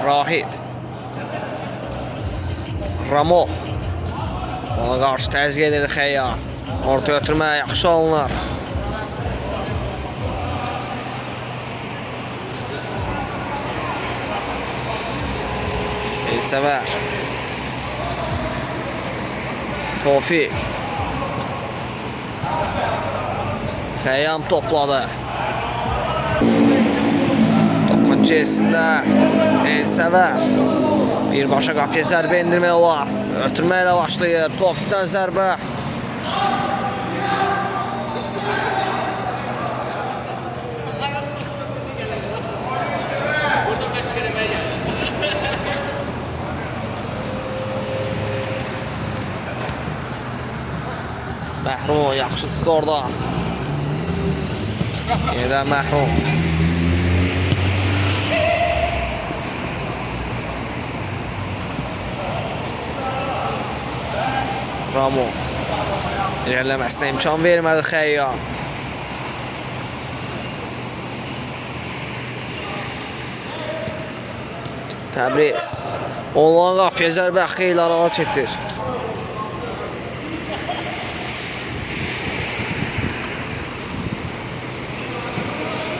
Rahid. Ramo. Ona qarşı təzyiq edirdi Xəyyar. Orta götürmə yaxşı alınır. Elsəvər. Tofiq. Xəyyam topladı. Topun içerisində Elsəvər. Birbaşa qapıya zərbə indirmək olar. Ötürməklə başlayır. Tofiqdən zərbə. Məhrum yaxşı çıxdı orada. Yeniden Məhrum. Ramo. İlerləməsinə imkan vermədi Xəyyar. Təbriz. Onların qapıya zərbə xeyli arağa keçir.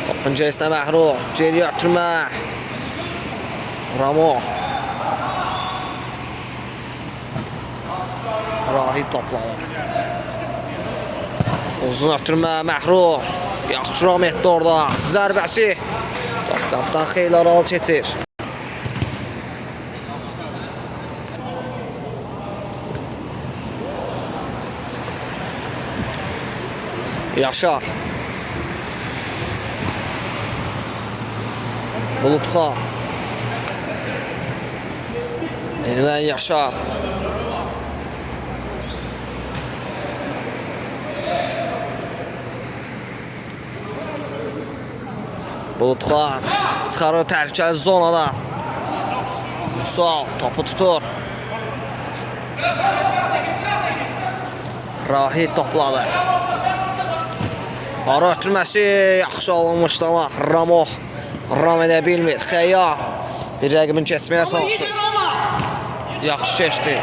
Topun içerisində Məhrum. Geriyə ötürmə. Ramo. Rahid topladı. Uzun ötürmə Məhrum. Yaxşı ram etdi orada. Zərbəsi. Qapıdan xeyli aralı keçir. Yaşar. Bulutxan. Yeniden Yaşar. Bulutxan çıxarır təhlükəli zonada. Musal topu tutur. Rahid topladı. Ara ötürməsi yaxşı alınmışdı ama Ramo ram edə bilmir. Xəyyar bir rəqibin keçməyə çalışır. Yaxşı keçdi.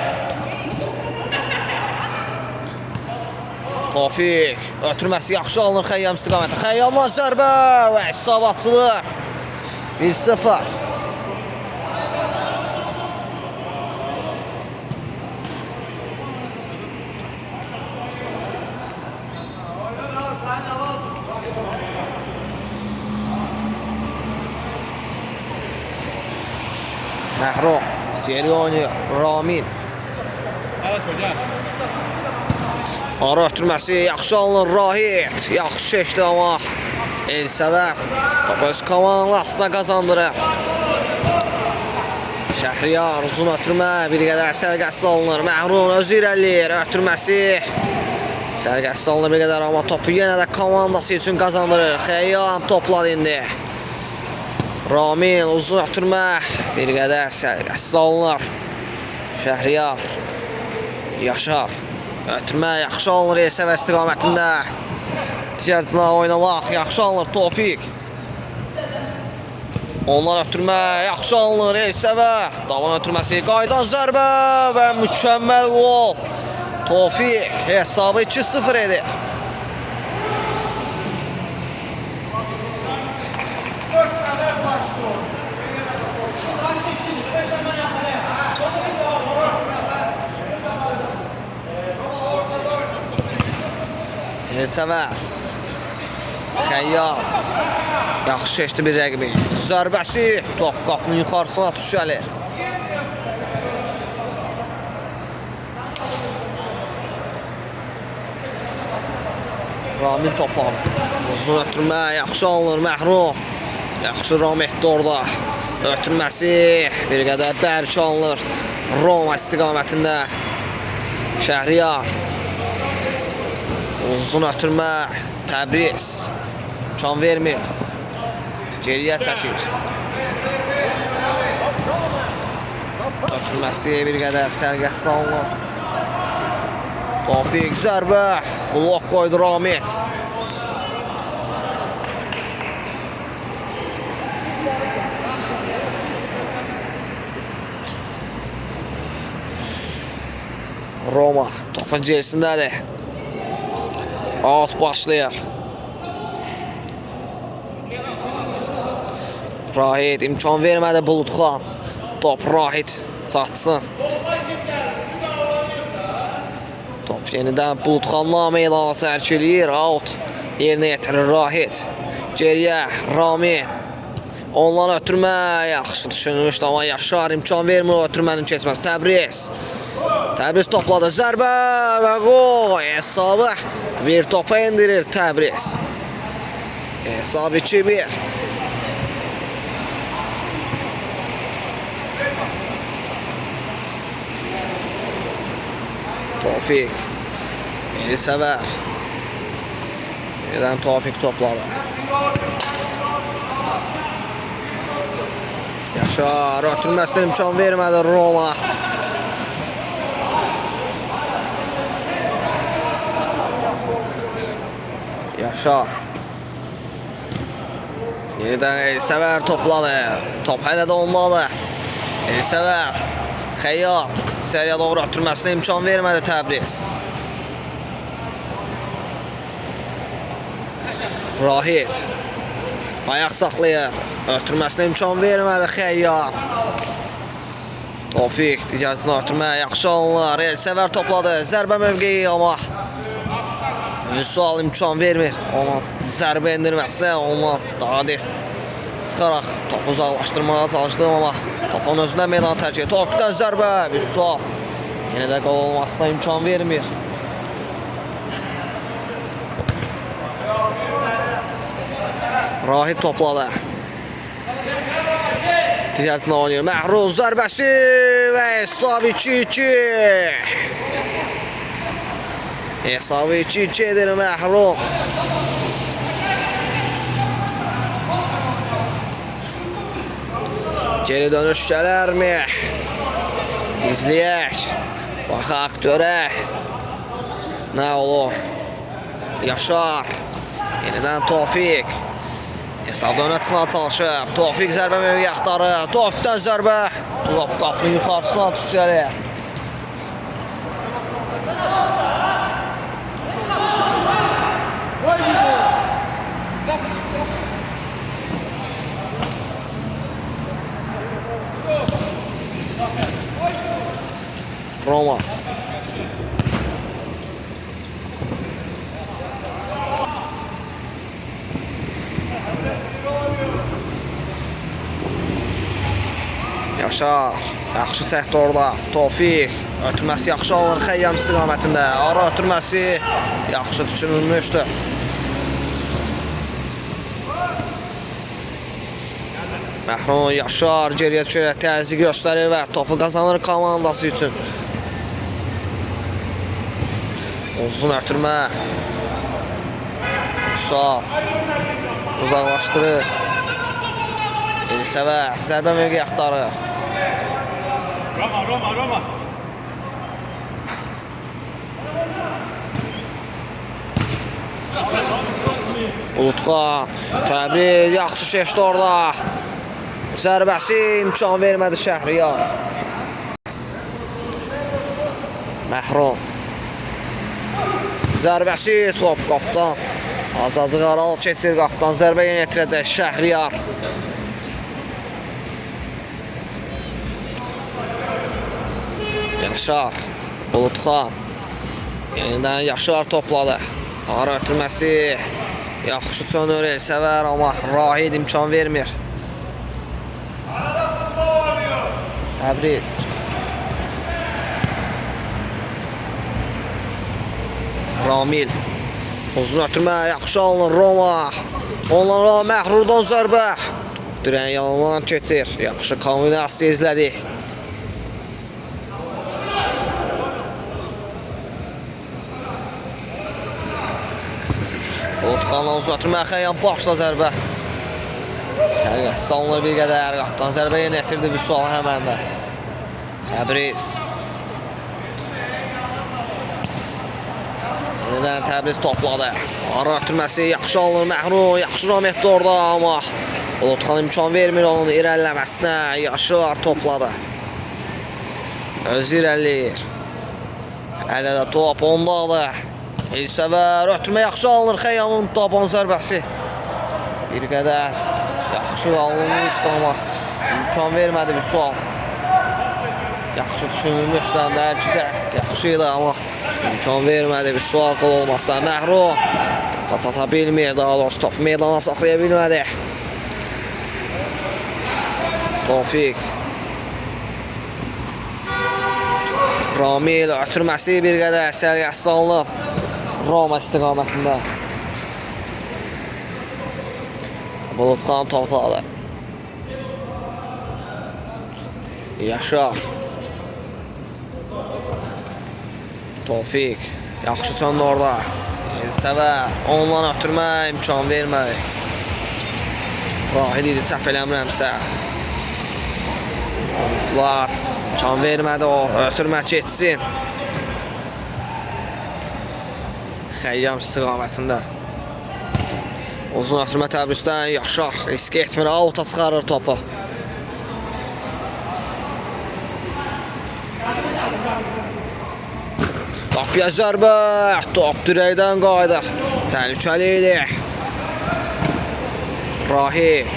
Tofiq ötürməsi yaxşı alınır Xəyyam istiqaməti. Xəyyamla zərbə və hesab açılır. 1-0. Məhrum geri oynuyor. Ramin. Ara ötürməsi yaxşı alınır. Rahid yaxşı keçdi ama Elsəvər topu öz komandanın aslına qazandırır. Şəhriyar uzun ötürmə bir qədər sərgəsli alınır. Məhrum özü irəliyir. Ötürməsi sərgəsli alınır bir qədər ama topu yenə də komandası üçün qazandırır. Xəyyam topladı indi. Ramin uzun ötürmə bir qədər sərgəsli alınır. Şəhriyar. Yaşar. Ötürmə yaxşı alınır Elsəvər istiqamətində. Digərcina oynamaq yaxşı alınır Tofiq. Ondan ötürmə yaxşı alınır Elsəvər. Davan ötürməsi qaydan zərbə və mükəmməl gol. Tofiq hesabı 2-0 edir. Elsəvər. Xəyyar. Yaxşı keçdi bir rəqibi. Zərbəsi top qapının yuxarısına tuş gəlir. Ramin topladı. Uzun ötürmə yaxşı alınır Məhrum. Yaxşı ram etdi orada. Ötürməsi bir qədər bərk alınır. Roma istiqamətində. Şəhriyar. Uzun ötürmə Təbriz. Can vermir. Geriyə çəkir. Ötürməsi bir qədər sərgəsli alınır. Tofiq zərbə. Blok qoydu Ramin. Roma topun gerisindədir. Out başlayır. Rahid imkan vermədi Bulutxan. Top Rahid çatsın. Top yenidən Bulutxanla meydana tərk eləyir. Out yerinə yetirir Rahid. Geriyə Ramin. Ondan ötürmə yaxşı düşünmüşdü, amma Yaşar imkan vermir ötürmənin keçməsi. Təbriz topladı. Zərbə və gol. Hesabı bir topa indirir Təbriz. Hesab 2-1. Tofik. Elisəvər. Yeniden Tofik topladı. Yaşar ötürməsinə imkan vermədi Roma. Yaşar. Yeniden Elisəvər topladı. Top hələ də ondadır. Elisəvər. Xeyyar. İçəriyə doğru ötürməsinə imkan vermədi Təbriz. Rahid. Ayaq saxlayır. Ötürməsinə imkan vermədi Xeyyar. Tofik digərçinə ötürməyə yaxşı alınır. Elisəvər topladı. Zərbə mövqeyi amma Vüsal imkan vermir. Onun zərbə endirməsinə ondan daha çıxaraq topu uzaqlaşdırmağa çalışdım, amma topun özündən meydanı tərk edir. Tofikdən zərbə. Vüsal yenə də qol olmasına imkan vermir. Rahid topladı. Digərçinə oynayır. Məhruz zərbəsi və hesab 2-2. Hesabı 2-2 edir Məhruz. Geri dönüş gələrmi? İzləyək. Baxaq, görək. Nə olur? Yaşar. Yenidən Tofik. Hesabda önə çıxmağa çalışır. Tofik zərbə mövqeyi axtarır. Tofikdən zərbə. Top qapının yuxarısına düşəlir. Roma. Yaşar. Yaxşı çəkdi orada. Tofik. Ötürməsi yaxşı alınır Xəyyam istiqamətində. Ara ötürməsi yaxşı düşünülmüşdü. Məhrun Yaşar geriyə düşərək təzyiq göstərir və topu qazanır komandası üçün. Uzun ötürmə. Sağ. Uzaqlaşdırır. Elisəvər zərbə mövqeyi axtarır. Roma. Bulutxan. Təbriz yaxşı keçdi orada. Zərbəsi imkan vermədi Şəhriyar. Məhrun. Zərbəsi top qapdan. Azacıq aralı keçir qapdan. Zərbə yenə yetirəcək Şəhriyar. Yaşar. Bulutxan. Yenidən Yaşar topladı. Ara ötürməsi yaxşı çönür Elisəvər, amma Rahid imkan vermir. Təbriz. Ramil. Uzun ötürmə yaxşı alınır Roma. Onlara Məhrurdan zərbə. Dirən yanından keçir. Yaxşı kombinasiya izlədi. Bulutxanla uzun ötürmə Xəyyam başla zərbə. Salınır bir qədər qapdan. Zərbə yenə yetirdi Vüsal həmən də. Təbriz. Yeniden Təbriz topladı. Ara ötürməsi yaxşı alınır Məhrun. Yaxşı ram etdi orada, amma Bulutxan imkan vermir onun irəliləməsinə. Yaşar topladı. Özü irəliyir. Hələ də top ondadır. Elsəvər ötürmə yaxşı alınır. Xəyyamın taban zərbəsi. Bir qədər yaxşı alınmışdı amma imkan vermədi bir sual. Yaxşı düşünülmüşdən də hər iki təxt yaxşıydı amma imkan vermədi bir sual qol olmasından. Məhrum çata bilmir, daha doğrusu topu meydana saxlaya bilmədi. Tofiq Ramil ötürməsi bir qədər sərgəsi alınır Roma istiqamətində. Bulutxan topladı. Yaşar Tofiq yaxşı çöndü orada. Elsəvər ondan ötürmə imkan vermədi. Rahid idi səhv eləmirəmsə. Oyuncular imkan vermədi o ötürmə keçsin. Xəyyam istiqamətində. Uzun ötürmə Təbrizdən Yaşar risk etmir, avuta çıxarır topu. Qapıya zərbə, top dirəkdən qayıdır. Təhlükəli idi. Rahid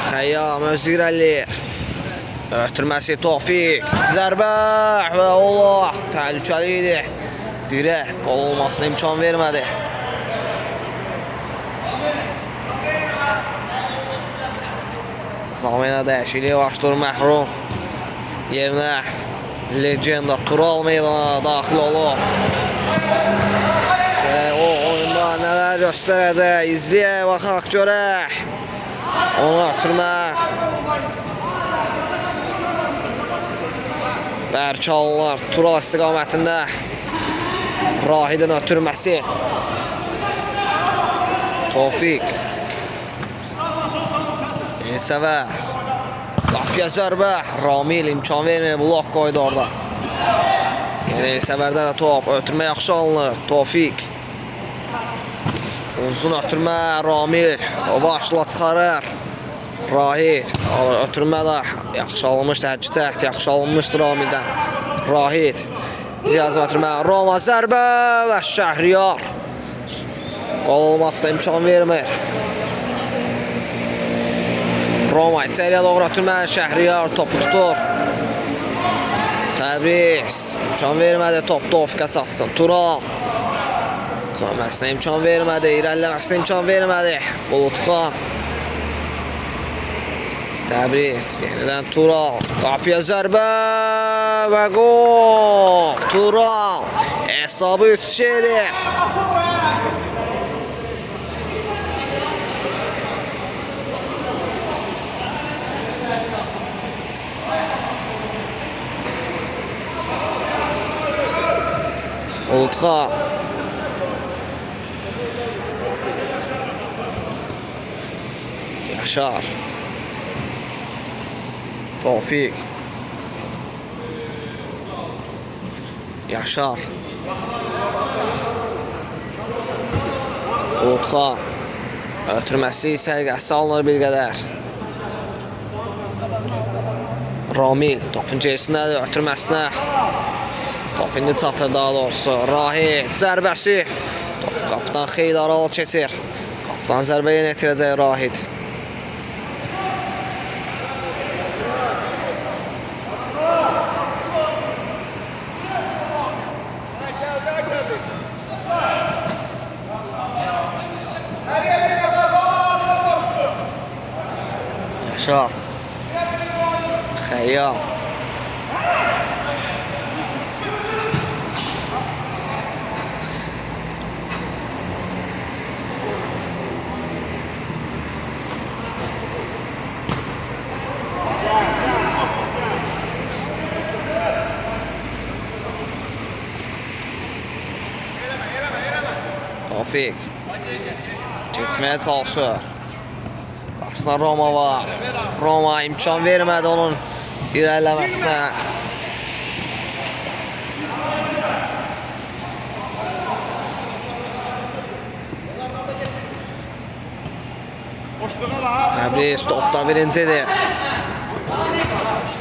Xəyyam öz irəliləyir. Ötürməsi Tofiq. Zərbə və Allah təhlükəli idi. Dirək qol olmasına imkan vermədi. Zamena dəyişikliyi başlayır Məhrum. Yerinə legenda Tural meydana daxil olur. O oyunda nələr göstərədi, izləyək, baxaq, görək. Onu ötürmə. Bərk alınır Tural istiqamətində. Rahidin ötürməsi. Tofiq Elsəvər qapıya zərbə. Ramil imkan vermir, blok qoydu orada. Elsəvərdən top ötürmə yaxşı alınır. Tofiq uzun ötürmə. Ramil o başla çıxarır. Rahid ötürmə də yaxşı alınmışdı. Hər iki təxt yaxşı alınmışdı Ramildən. Rahid Cihaz ötürmə. Roma zərbə və Şəhriyar qol olmaqsa imkan vermir. Roma içəriyə doğru ötürmə. Şəhriyar topu tutur. Təbriz imkan vermədi. Top Tofiqə çatsın. Tural çönməsinə imkan vermədi. İrəliləməsinə imkan vermədi. Bulutxan Təbriz yenidən Tural. Qapıya zərbə və qol. Tural hesabı 3 edir. Bulutxan Yaşar Tofiq Yaşar Bulutxan ötürməsi sərgəsi alınır bir qədər. Ramil topun gerisindədir, ötürməsinə top indi çatır daha doğrusu. Rahid zərbəsi. Top qapıdan xeyli aralı keçir. Qapıdan zərbə yenə etirəcək Rahid. Yaşar Xəyyam Tofiq geçməyə çalışır. Qarşısında Roma var. Roma imkan vermədi onun irəliləməsinə. Təbriz topda birincidir.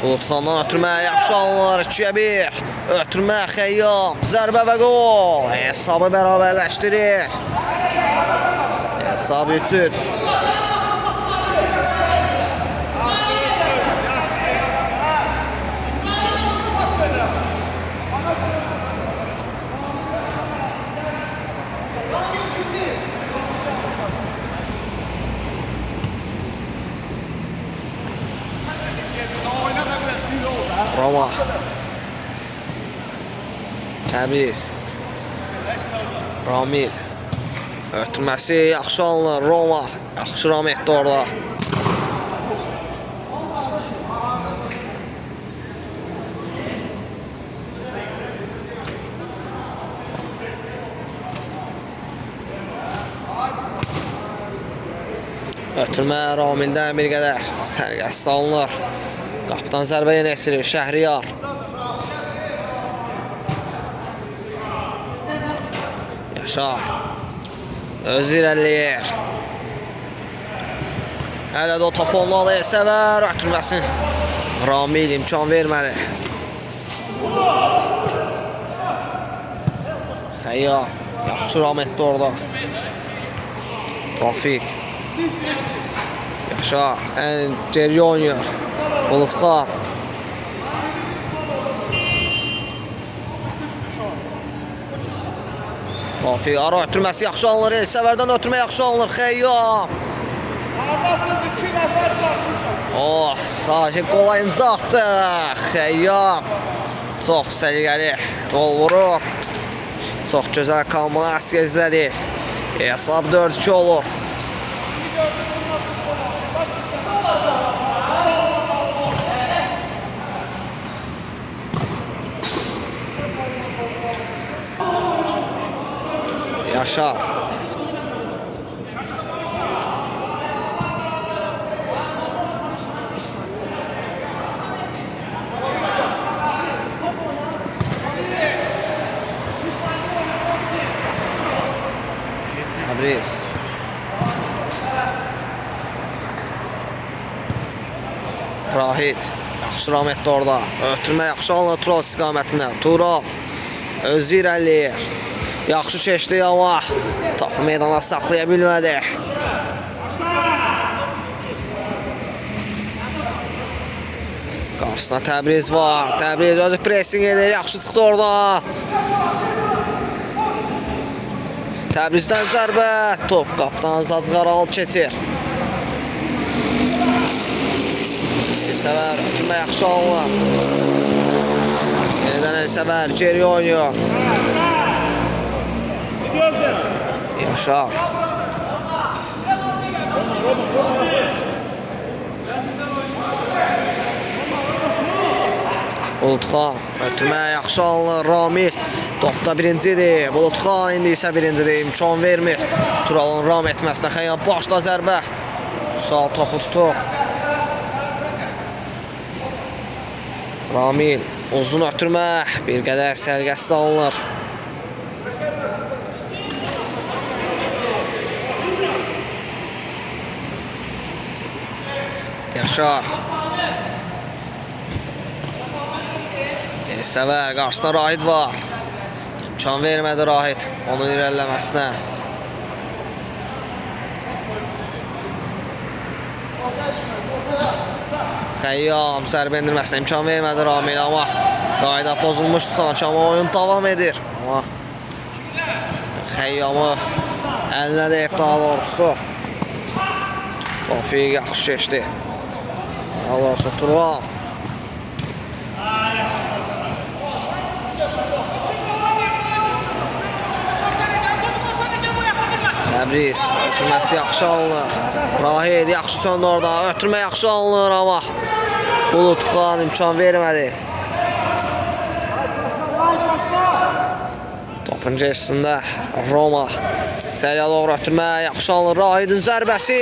Bulutxandan ötürmə yaxşı alınır. 2-1. Ötürmə Xəyyam. Zərbə və qol. Hesabı bərabərləşdirir. Hesab 3-3. Roma. Təbriz. Ramil. Ötürməsi yaxşı alınır. Roma. Yaxşı ram etdi orada. Ötürmə Ramildən bir qədər sərgəs salınır. Qapıdan zərbə yenə esirir. Şəhriyar. Yaşar. Öz irəliyir. Hələ də o topu onlarla Səvər. Ötürməsin. Ramil imkan vermədi. Xəyyar. Yaxşı ram etdi orada. Tofiq. Yaşar. Geri oynuyor. Bulutxan. Tofiq ara ötürməsi yaxşı alınır. Elsəvərdən ötürmə yaxşı alınır. Xəyyam. Oh, sakin qola imza atdı. Xəyyam. Çox səliqəli qol vurur. Çox gözəl kombinasiya izlədi. Hesab 4-2 olur. Yaşar. Təbriz. Rahid. Yaxşı ram etdi orada. Ötürmə yaxşı alınır Tural istiqamətindən. Tural. Özü irəliyir. Yaxşı keçdi amma topu meydana saxlaya bilmədi. Qarşısına Təbriz var. Təbriz özü pressing edir. Yaxşı çıxdı oradan. Təbrizdən zərbə. Top qapıdan Zacqar alıb keçir. Elsəvər ötürmə yaxşı alınır. Yenidən Elsəvər geri oynuyor. Yaşar. Bulutxan. Ötürmə yaxşı alınır. Ramil. Topda birincidir. Bulutxan indi isə birincidir. İmkan vermir Turalın ram etməsinə. Xəyyam başla zərbə. Sağ topu tutur. Ramil. Uzun ötürmə. Bir qədər sərgəs salınır. Yaşar. Elsəvər, qarşısında Rahid var. İmkan vermədi Rahid onun irəliləməsinə. Xəyyam zərbə endirməsinə imkan vermədi Ramil, amma qayda pozulmuşdu sanki, amma oyun davam edir. Amma Xəyyamı əlinə deyib daha doğrusu. Tofiq yaxşı keçdi. Daha doğrusu Tural. Təbriz, ötürməsi yaxşı alınır. Rahid yaxşı söndü orada, ötürmə yaxşı alınır amma Bulutxan imkan vermədi. Topun gerisində Roma. İçəriyə doğru ötürmə yaxşı alınır. Rahidin zərbəsi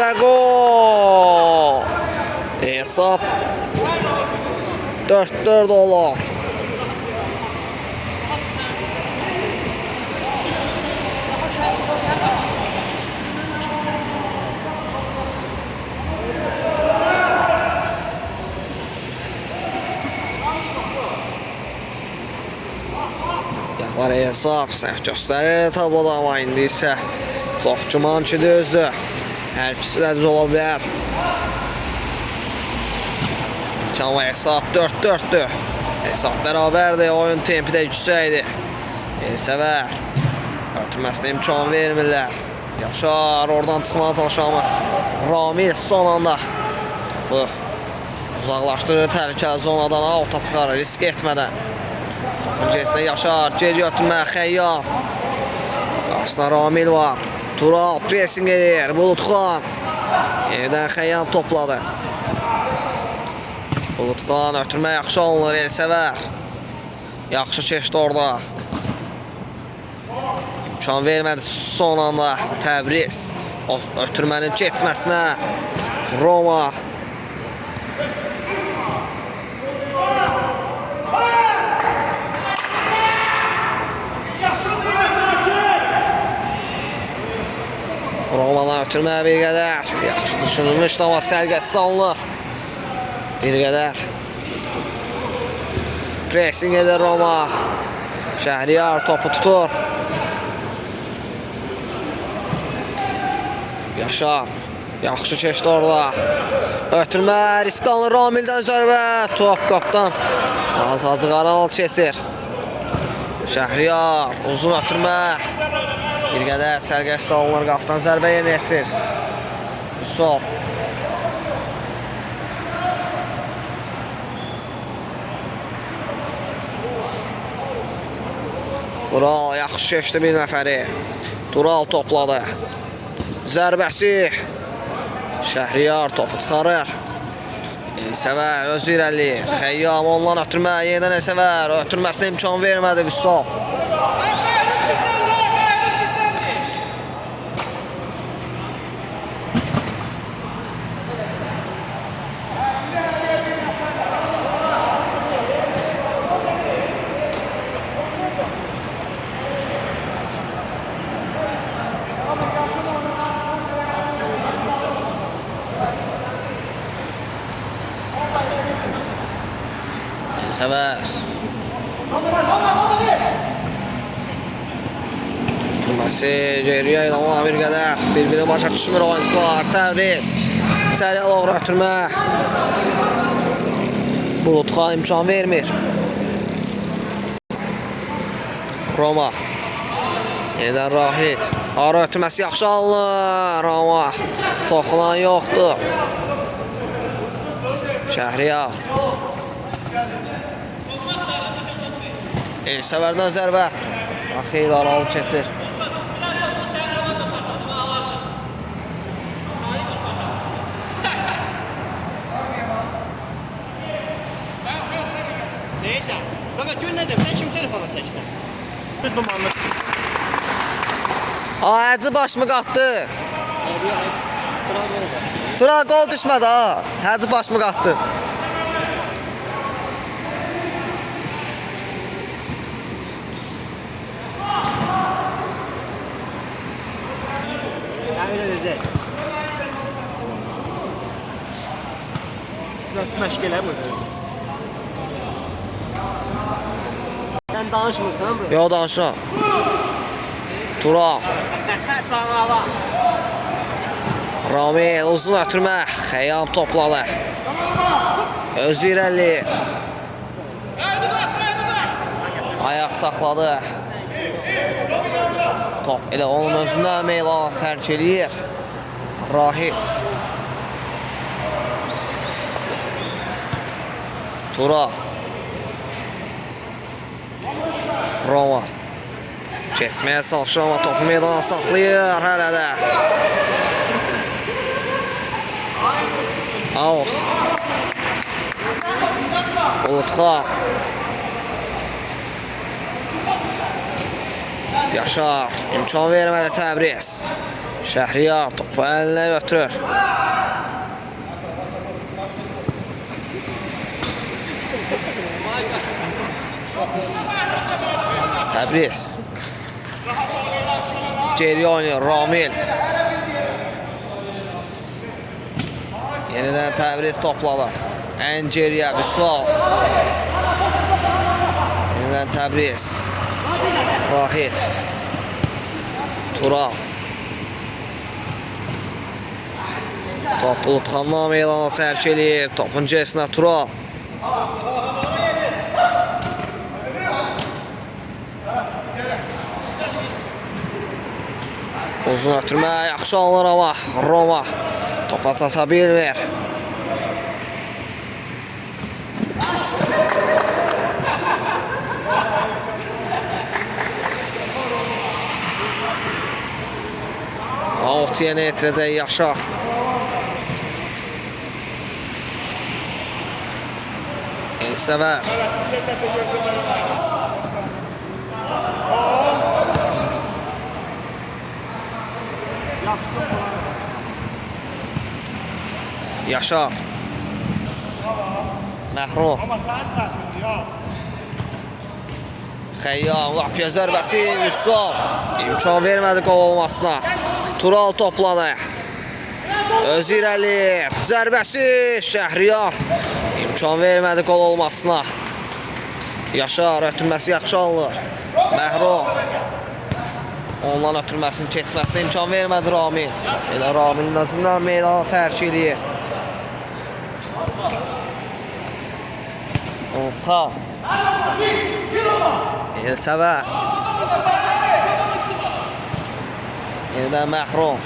və qol. Hesab 4-4 olur. Araya hesab səhv göstərir tabloda, amma indi isə çox güman ki düzdür. Hər ikisi də düz ola bilər. Amma hesab 4-4'dür. Hesab bərabərdir. Oyun tempi də yüksəkdir. Elsəvər ötürməsinə imkan vermirlər. Yaşar oradan çıxmağa çalışır, amma Ramil son anda bu uzaqlaşdırır təhlükəli zonadan, out'a çıxarır risk etmədən. Öncəsində Yaşar geri götürmə, Xəyyam. Qarşısında Ramil var. Tural pressing edir. Bulutxan yenidən Xəyyam topladı. Bulutxan ötürmə yaxşı alınır. Elsəvər yaxşı keçdi orada. İmkan vermədi son anda Təbriz. Ötürmənin keçməsinə Roma. Romadan ötürməyə bir qədər. Yaxşı düşünülmüş, amma sərgəsi alınır. Bir qədər. Pressing edir Roma. Şəhriyar topu tutur. Yaşar yaxşı keçdi orada. Ötürmə risk alınır Ramildən zərbə. Top qapdan Azacıq Aral keçir. Şəhriyar uzun ötürmə. Bir qədər sərgəsi alınır, qapdan zərbə yerinə yetirir. Sol. Tural yaxşı keçdi bir nəfəri. Tural topladı. Zərbəsi. Şəhriyar topu çıxarır. Elsəvər özü irəliyir. Xəyyam ondan ötürmə. Yenidən Elsəvər ötürməsinə imkan vermədi. Vüsal. Elsəvər Tutulması geriyə ilə bir qədər. Bir-birini başa düşmür oyuncular. Təbriz içəriyə doğru ötürmə. Bulutxan imkan vermir. Roma yenidən Rahit. Ara ötürməsi yaxşı alınır. Roma toxunan yoxdur. Şəhriyar Elsəvərdən zərbə. Xeyli aralı keçir. Neyse. Fakat gün ne dedim? Sen kim telefona çəksən? Dumanlı. Həcı başımı qatdı. Tural gol düşmədi ha. Həcı başımı qatdı. Nasıl məşq eləmir? Sən danışmırsan bro? Yox, danışıram. Tural. Canavar. Ramil uzun ötürmə. Xəyyam topladı. Özü irəliyir. Ayaq saxladı. Top elə onun özündən meyla tərk eləyir. Rahit. Tural. Roma. Keçməyə çalışır, amma topu meydana saxlayır hələ də. Out. Bulutxan. Yaşar imkan vermədi Təbriz. Şəhriyar topu əlinə götürür. Təbriz. Geri oynuyor Ramil. Yenidən Təbriz topladı. Ən geriyə Vüsal. Yenidən Təbriz. Rahit. Tural. Top Bulutxandan meydana tərk edir. Topun cəsinə Tural. Uzun ötürmə, yaxşı alınır ama Roma topa çata bilmir. Out yenə etirəcək Yaşar. Elsəvər. Yaşar. Məhrum. Xəyyam, Lapya zərbəsi, Üssal. İmkan vermədi qol olmasına. Tural topladı. Öz irəlir. Zərbəsi, Şəhriyar. İmkan vermədi qol olmasına. Yaşar, ötürməsi yaxşı alınır. Məhrum. Ondan ötürməsinin keçməsinə imkan vermədi Ramil. Elə Ramilin özündən meydana tərk edir. Orta. Elsəvər. Yenidən Məhrum.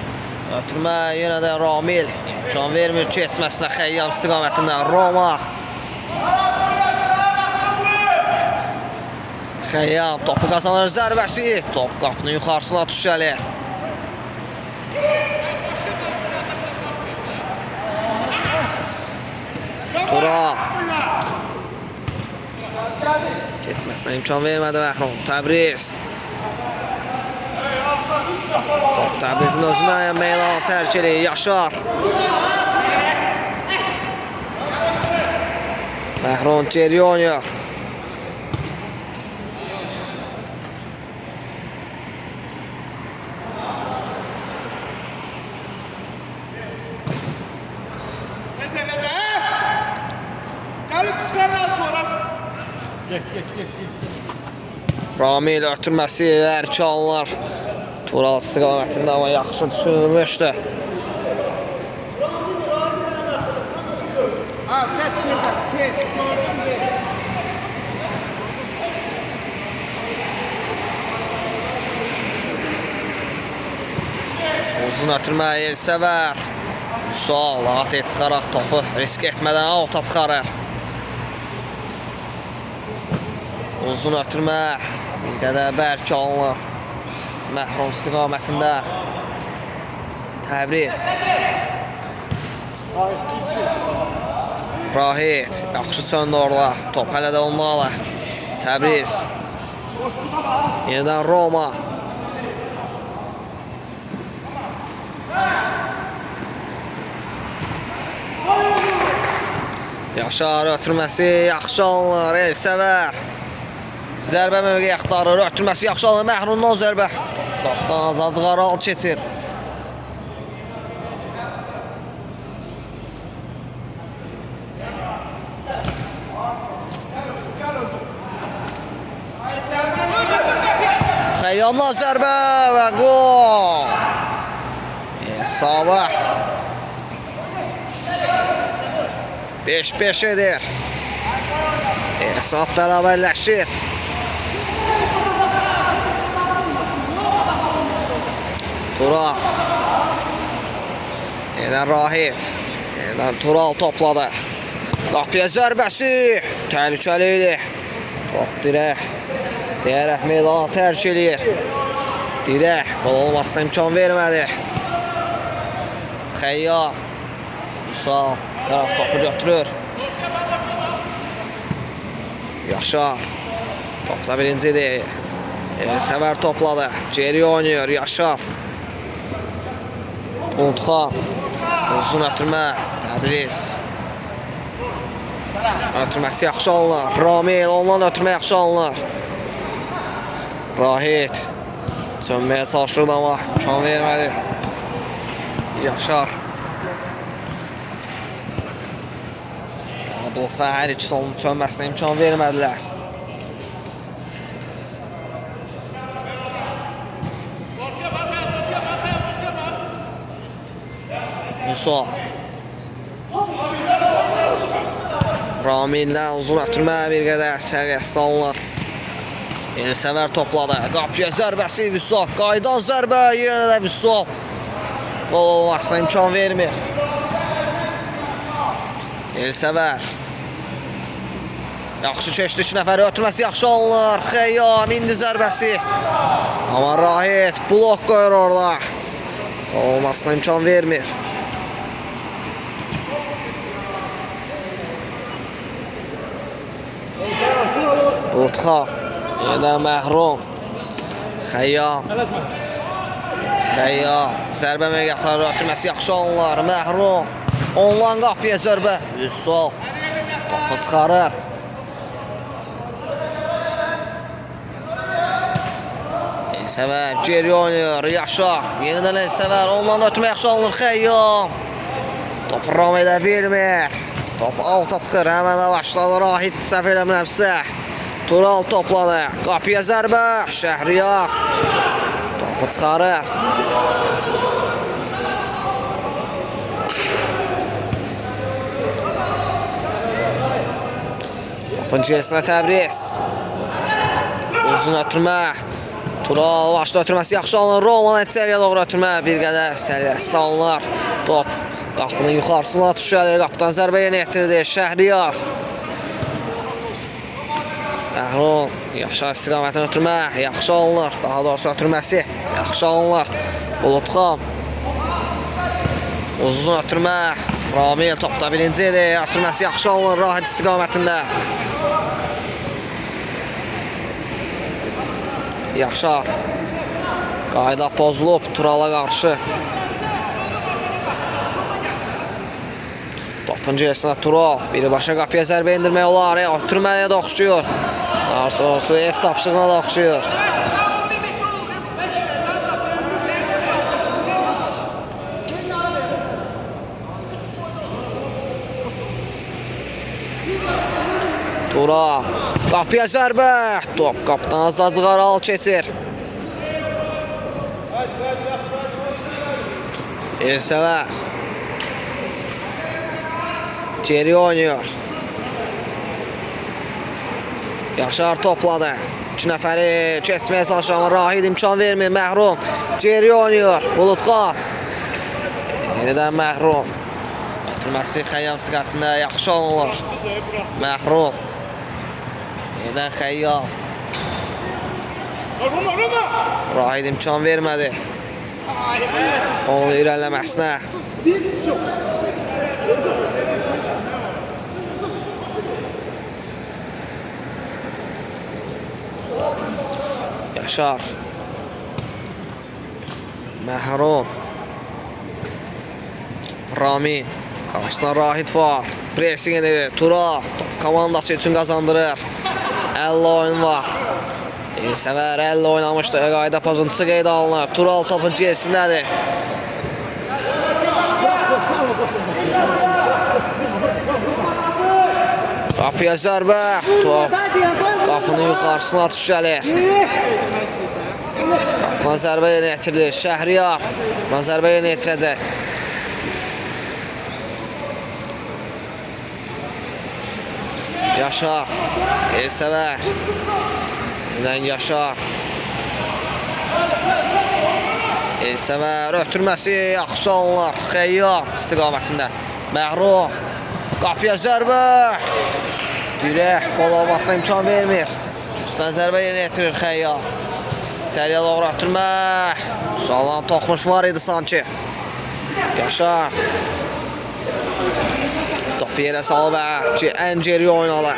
Ötürmə yenə də Ramil. İmkan vermir keçməsinə Xəyyam istiqamətindən Roma. Xəyyam topu qazanır, zərbəsi. Top qapının yuxarısına düşəlir. Tural. Kesməsinə imkan vermədi Məhrum. Təbriz. Top Təbrizin özündən meydana tərk edir. Yaşar. Məhrum geri oynuyor. Ramil ötürməsi erki alınır. Tural istiqamətində ama yaxşı düşünülmüşdü. Uzun ötürmə Elsəvər. Üssal atı çıxaraq topu risk etmədən outa çıxarır. Uzun ötürmə bir qədər bərk alınır. Məhrum istiqamətində Təbriz. Rahit yaxşı çöndü orada. Top hələ də onlarla. Təbriz. Yenidən Roma. Yaşar ötürməsi yaxşı alınır. Elsəvər. Zərbə mövqeyi axtarır. Ötürməsi yaxşı alınır. Məhrumdan zərbə. Qapdan Azad Qaral keçir. Xəyyamla zərbə və qol. Sabah 5-5 edir. Hesab bərabərləşir. Tural. Yenə Rahit. Yenə Tural topladı. Qapıya zərbəsi. Təhlükəli idi. Top dirək. Deyərək meydana tərk edir. Dirək. Qol olmazsa imkan vermədi. Xəyyam. Üssal. Çıxaraq topu götürür. Yaşar. Topda birincidir. Elsəvər topladı. Geri oynuyor Yaşar. Untxan. Uzun ötürmə. Təbriz. Ötürməsi yaxşı alınır. Ramil ondan ötürmə yaxşı alınır. Rahit. Çönməyə çalışırdı ama imkan vermədi. Yaşar. Blokda hər iki solun çönməsinə imkan vermədilər. Vüsal. Ramildən uzun ötürmə bir qədər səriyə salınır. Elsəvər topladı. Qapıya zərbəsi Vüsal. Qaydan zərbə yenə də Vüsal. Qol olmasına imkan vermir. Elsəvər. Yaxşı keçdi 2 nəfəri ötürməsi yaxşı alınır. Xeyyam indi zərbəsi. Amma Rahid blok qoyur orada. Qol olmasına imkan vermir. Butxa. Yenə Məhrum. Xeyyam. Xeyyam. Zərbə məqətləri ötürməsi yaxşı alınır. Məhrum. Ondan qapıya zərbə. Vüsal. Topu çıxarır. Elsəvər geri oynayır. Yaşar. Yenidən Elsəvər. Ondan ötürmə yaxşı alınır. Xeyyam. Topu ram edə bilmir. Top alta çıxır. Həmən də başladı. Rahid səhv eləmirəmsə. Tural topladı. Qapıya zərbə. Şəhriyar. Topu çıxarır. Topun gerisine Təbriz. Uzun ötürmə. Tural başda ötürməsi yaxşı alınır. Roman içəriyə doğru ötürmə. Bir qədər səriyə salınır. Top qapının yuxarısına düşəlir. Qapıdan zərbə yenə yetirdi. Şəhriyar. Məhrum. Yaşar istiqamətini ötürmə. Yaxşı alınır. Daha doğrusu ötürməsi yaxşı alınır. Bulutxan. Uzun ötürmə. Ramil topda birincidir. Ötürməsi yaxşı alınır Rahid istiqamətində. Yaşar. Qayda pozulub Turala qarşı. Topun gerisində Tural. Birbaşa qapıya zərbə indirmək olar. Ötürməyə də oxşuyur. Daha sonrası F tapşığına da oxşuyur. Tural. Qapıya zərbə. Top qapıdan azacıq aralı keçir. Elsəvər. Geri oynuyor. Yaşar topladı. 2 nəfəri keçməyə çalışır amma Rahid imkan vermir. Məhrum. Geri oynuyor. Bulutxan. Yenidən Məhrum. Ötürməsi Xəyyam istiqamətində yaxşı alınır. Məhrum. Yenidən Xəyyam. Rahid imkan vermədi. Onun irəliləməsinə. Yaşar. Məhrum. Rami. Qarşısında Rahid var. Pressing edir. Tural. Komandası üçün qazandırır. 50 oyun var. Elsəvər 50 oynamışdı. Qayda pozuntusu qeydə alınır. Tural topun gerisindədir. Qapıya zərbə. Top qapının yuxarısına düşəlir. Qapına zərbə yenə yetirilir. Şəhriyar. Qapına zərbə yenə yetirəcək. Yaşar. Elsəvər. Yine Yaşar. Elsəvər ötürməsi yaxşı alınır. Xeyyam istiqamətində. Məhrum. Qapıya zərbə. Dirək qol olmasına imkan vermir. Üstdən zərbə yenə yetirir Xeyyam. İçəriyə doğru ötürmə. Salan toxmuş var idi sanki. Yaşar. Topu yerə salıb ki, ən geri oynadı.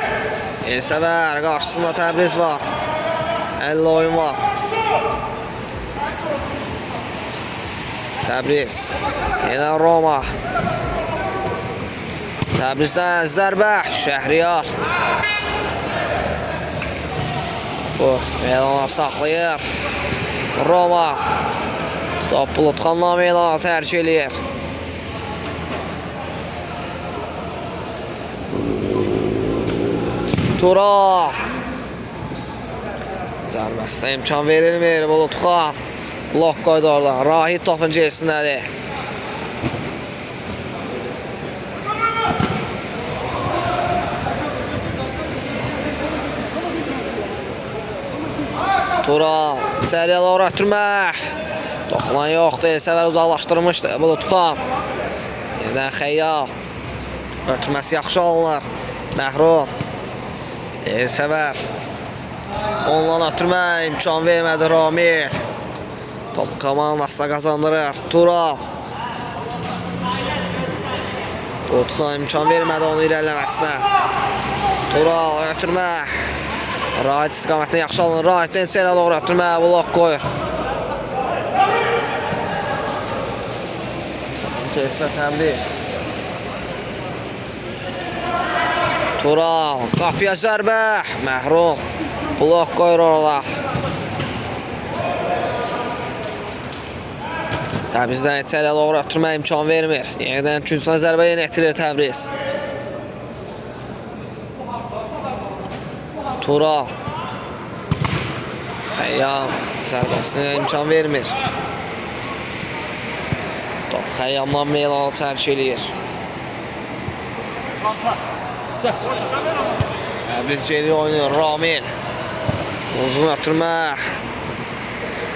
Elsəvər qarşısında Təbriz var. 50 oyun var. Təbriz. Yenə Roma. Təbrizdən zərbə. Şəhriyar. Bu meydana saxlayır. Roma. Top Bulutxanla meydana tərk eləyir. Tural. Zərbəsinə imkan verilmir. Bulutxan blok qoydu oradan. Rahid topun gerisindədir. Tural içəriyə doğru ötürmək. Toxulan yoxdur. Elsəvər uzaqlaşdırmışdı. Bulutxan. Yeniden Xeyyal. Ötürməsi yaxşı alınır. Məhrun. Elsəvər. Ondan ötürmək imkan vermədi Ramil. Topu komandasına qazandırır. Tural. Bulutxan imkan vermədi onu irəliləməsinə. Tural ötürmək. Rahit istiqamətini yaxşı alınır. Rahitdən içəriyə doğru ötürmək. Blok qoyur. İçərisində Təbriz. Tural. Qapıya zərbə. Məhrun. Blok qoyur orada. Təbrizdən içəriyə doğru ötürmək imkan vermir. Yenidən üçüncüsünə zərbə yenə etirir Təbriz. Tural. Xəyyam zərbəsinə imkan vermir. Top Xəyyamdan Meylanı tərk eləyir. Təbriz geri oynuyor. Ramil. Uzun ötürmək.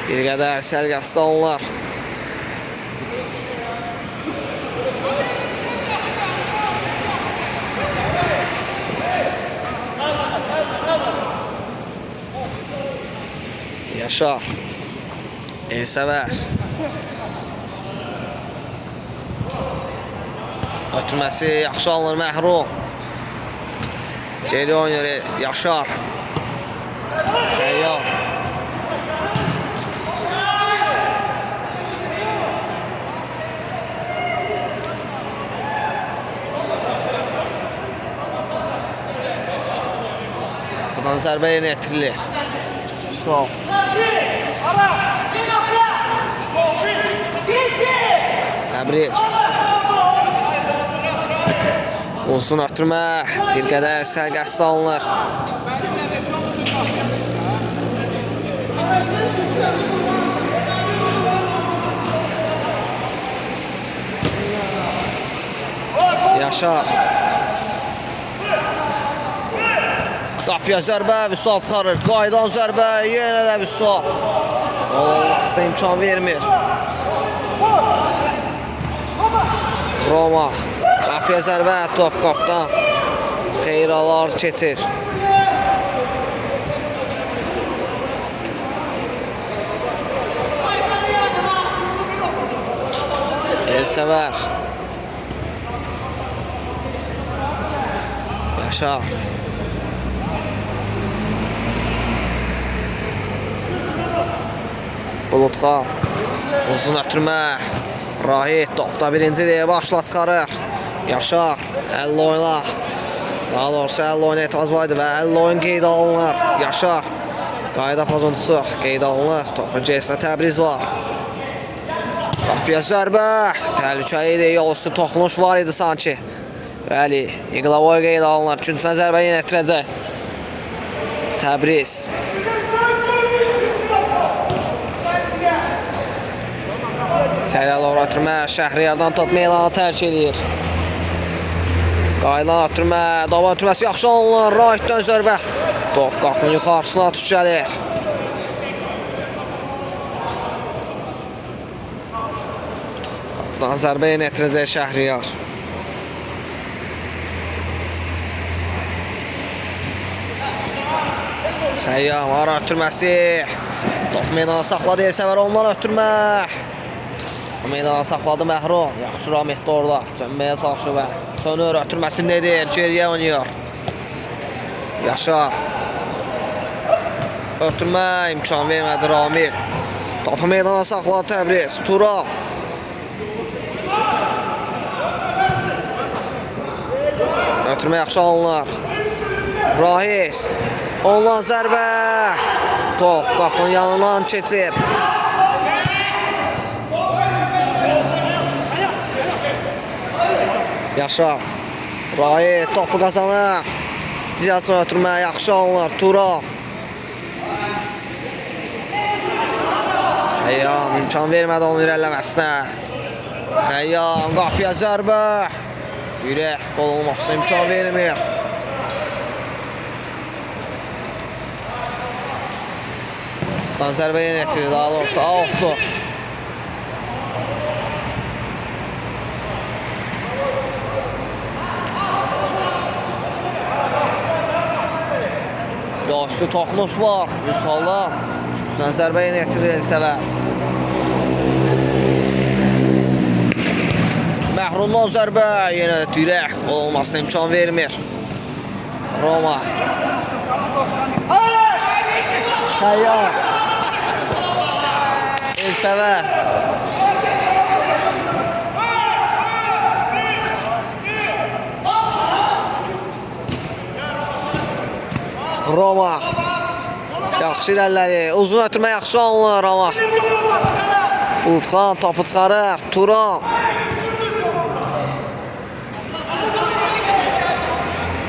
Bir qədər sərgəsi alınır. Yaşar. Elsəvər. Ötürməsi yaxşı alınır Məhrun. Geri oynuyor Yaşar. Xeyyal. Buradan zərbə yenə etirilir. Sol. Təbriz. Uzun ötürmək. Bir qədər sərgəsi alınır. Yaşar. Qapıya zərbə, Vüsal çıxarır. Qaydan zərbə, yenə də Vüsal. Olmaqda imkan vermir. Roma. Qapıya zərbə, top qapdan. Xeyralar keçir. Elsəvər. Yaşar. Bulutxan. Uzun ötürmə. Rahit topda birinci deyə başla çıxarır. Yaşar. 50 oyna. Daha doğrusu 50 oyuna etiraz var idi və 50 oyun qeydə alınır. Yaşar. Qayda pozuntusu qeydə alınır. Topun gerisində Təbriz var. Qapıya zərbə. Təhlükəli idi. Yol üstü toxunuş var idi sanki. Bəli. İqlavoy qeydə alınır. Üçüncüsünə zərbə yenə etirəcək. Təbriz. İçəriyə doğru ötürmə. Şəhriyardan top Meylanı tərk eləyir. Qaydan ötürmə. Dava ötürməsi yaxşı alınır. Rahitdən zərbə. Top qapının yuxarısına tuş gəlir. Qapıdan zərbə yenə etirəcək Şəhriyar. Xəyyam ara ötürməsi. Top Meylanı saxladı. Elsəvər ondan ötürmək. Meydana saxladı Məhrun. Yaxşı Ramihdə orada. Çönməyə çalışır və çönür. Ötürməsindedir. Geriyə oynuyor. Yaşar. Ötürmə imkan vermədi Ramil. Topu meydana saxladı Təbriz. Tural. Ötürmə yaxşı alınır. Rahis. Ondan zərbə. Top qapının yanından keçir. Yaşar. Rahit topu qazanır. Diyasını ötürməyə yaxşı alınır. Tural. Xəyyam imkan vermədi onun irəliləməsinə. Xəyyam qapıya zərbə. Dirək qol olmaqsa imkan vermir. Altdan zərbə yenə yetirir, daha doğrusu outdur. Yaşlı toxunuş var, Vüsaldan. Üstdən zərbə yenə yetirir Elsəvər. Məhrumdan zərbə, yenə də dirək olmasına imkan vermir. Roma. Xəyyar. Elsəvər. Roma. Yaxşı irəliləri. Uzun ötürmə yaxşı alınır Roma. Bulutxan topu çıxarır. Turan.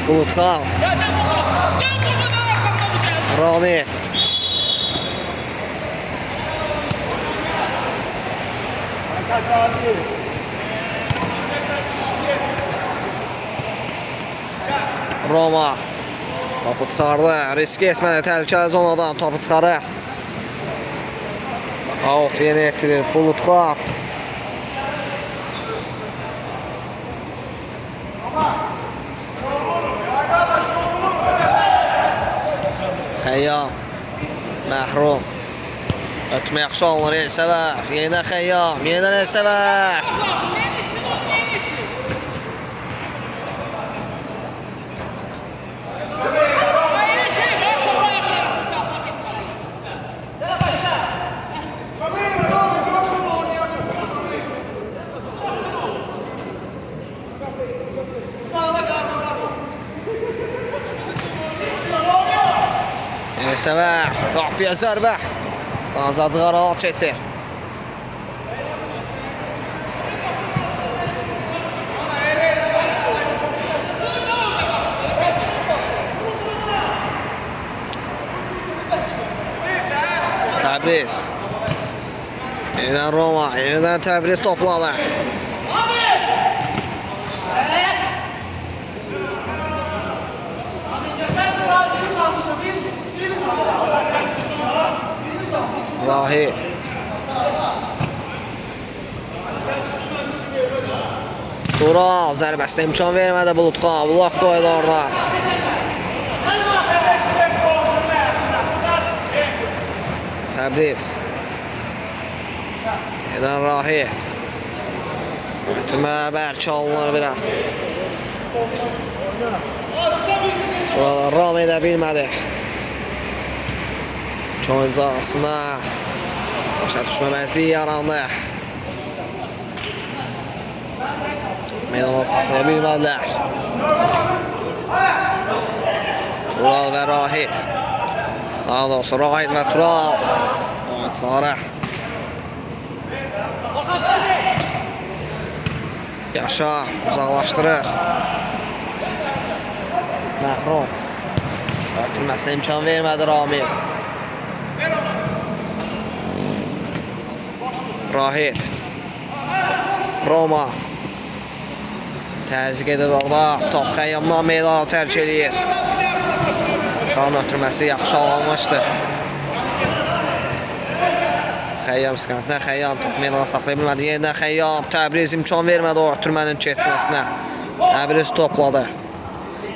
Bulutxan. Rami. Roma. Topu çıxardı. Risk etmədi. Təhlükəli zonadan topu çıxarır. Out yenə etdirir. Bulutxan. Xəyyam. Məhrum. Ötmə yaxşı alınır Elsəvər. Yenə Xəyyam. Yenə Elsəvər. Elsəvər. Qapıya zərbə. Danzacıq aralıq keçir. Təbriz. Yeniden Roma. Yeniden Təbriz topladı. Rahil. Tural zərbəsinə imkan vermədi Bulutxan. Bulaq qoydu orada. Təbriz. Yeniden Rahil. Ötümə bəlkə alınır biraz. Buralar ram edə bilmədi. İki oyuncu arasında başa düşməməzliyi yarandı. Meydana saxlaya bilmədilər. Tural və Rahid. Daha doğrusu Rahid və Tural. Oyuncuları. Yaşar uzaqlaşdırır. Məhrum. Örtülməsinə imkan vermədi Ramil. Rahid. Roma. Təzyiq edir orada. Top Xəyyamdan meydanı tərk edir. Şahın ötürməsi yaxşı alınmışdı. Xəyyam sıkıntına. Xəyyam top meydana saxlaya bilmədi. Yeniden Xəyyam. Təbriz imkan vermədi o ötürmənin keçməsinə. Təbriz topladı.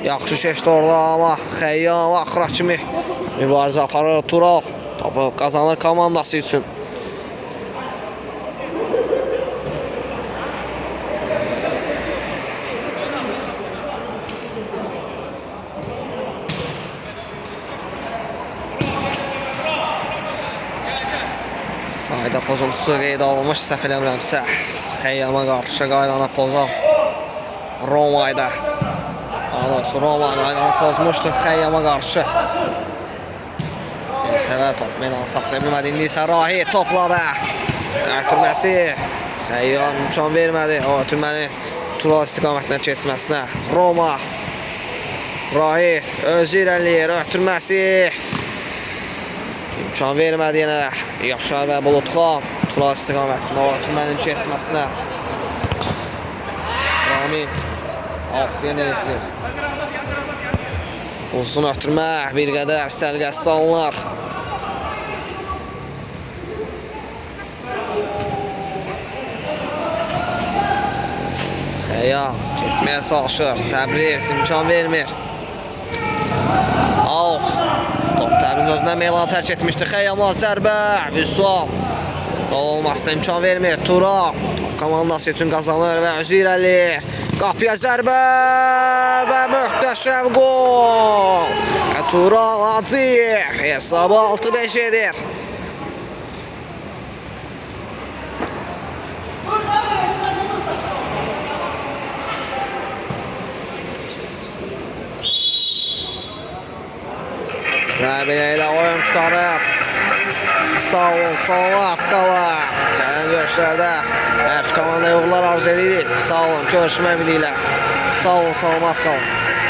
Yaxşı keçdi orada amma Xəyyam axıra kimi mübarizə aparır. Tural topu qazanır komandası üçün. Qayda pozuntusu qeydə alınmış, səhv eləmirəmsə. Xəyyama qarşı qaydana pozan Roma'yda. Roma qaydana pozmuşdu Xəyyama qarşı. Elsəvər top meydanı saxlaya bilmədi. İndi isə Rahid topladı. Ötürməsi. Xəyyam imkan vermədi o ötürməni Tural istiqamətindən keçməsinə. Roma. Rahid özü irəliyir. Ötürməsi. İmkan vermədi yenə də. Yaşar və Bulutxan Tural istiqamətində o ötürmənin keçməsinə. Rami alt yenə yetirir. Uzun ötürmə bir qədər səliqəsiz alınır. Xəyal keçməyə çalışır. Təbriz imkan vermir. Out. Top Təbriz özündən Meylan tərk etmişdi. Xəyaldan zərbə. Vüsal. Gol olmasına imkan vermir. Tural. Komandası üçün qazanır və özü irəlir. Qapıya zərbə və möhtəşəm gol. Tural Hacıyev hesabı 6-5 edir. Və belə ilə oyun tutarır. Sağ olun, axtalar. Gələn görüşlərdə hər komanda uğurlar arzu edirik. Sağ olun, görüşmək ümidilə. Sağ olun, salamat qalın.